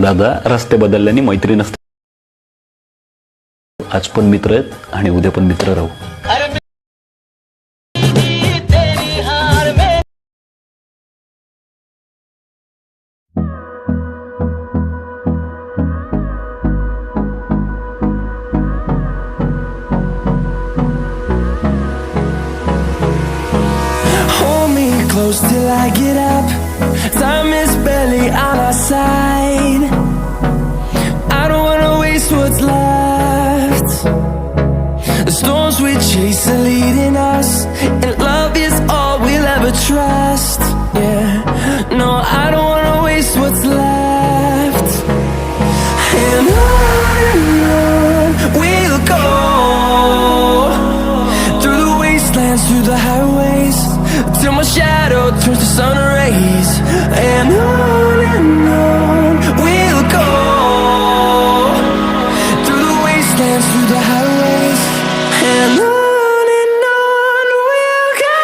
दादा रस्ते बदलल्याने मैत्री नसते. आज पण मित्र आहेत आणि उद्या पण मित्र राहू. Close till I get up. Time is barely on our side. I don't wanna waste what's left. The storms we chase are leading us, and love is all we'll ever trust. Yeah, no, I don't wanna waste what's left. And on we'll go, through the wastelands, through the highways, till my shadow turns to sun rays. And on we'll go, through the wastelands, through the highways. And on we'll go.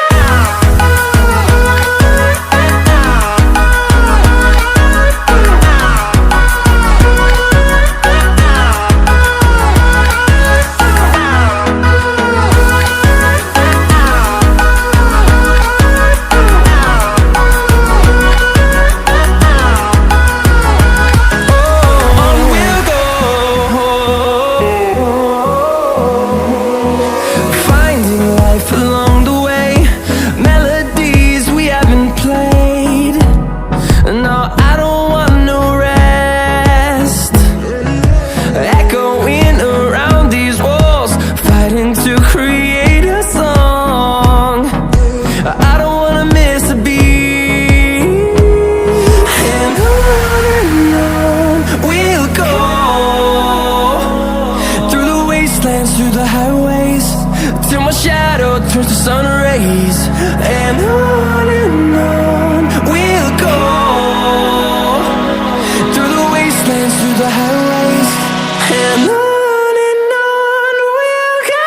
Through the highways, till my shadow turns to sun rays. And on we'll go, through the wastelands, through the highways. And on we'll go.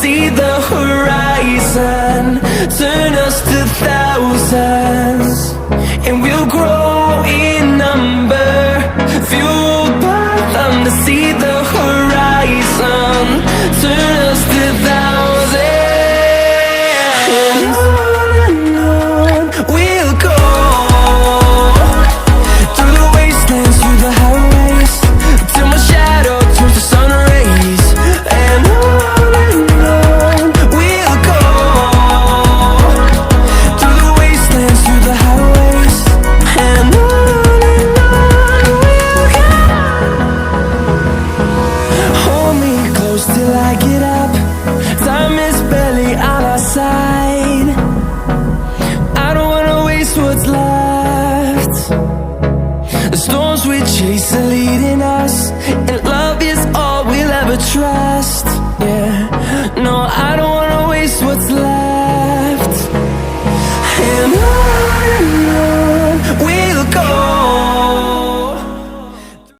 See the horizon, turn us to thousands, and we'll grow in number, fueled by them to see the horizon, turn us to thousands. And on we'll go, through the wastelands, through the highways, till my shadow turns to sun rays. And till I get up, time is barely on our side. I don't wanna waste what's left. The storms we chase are leading us.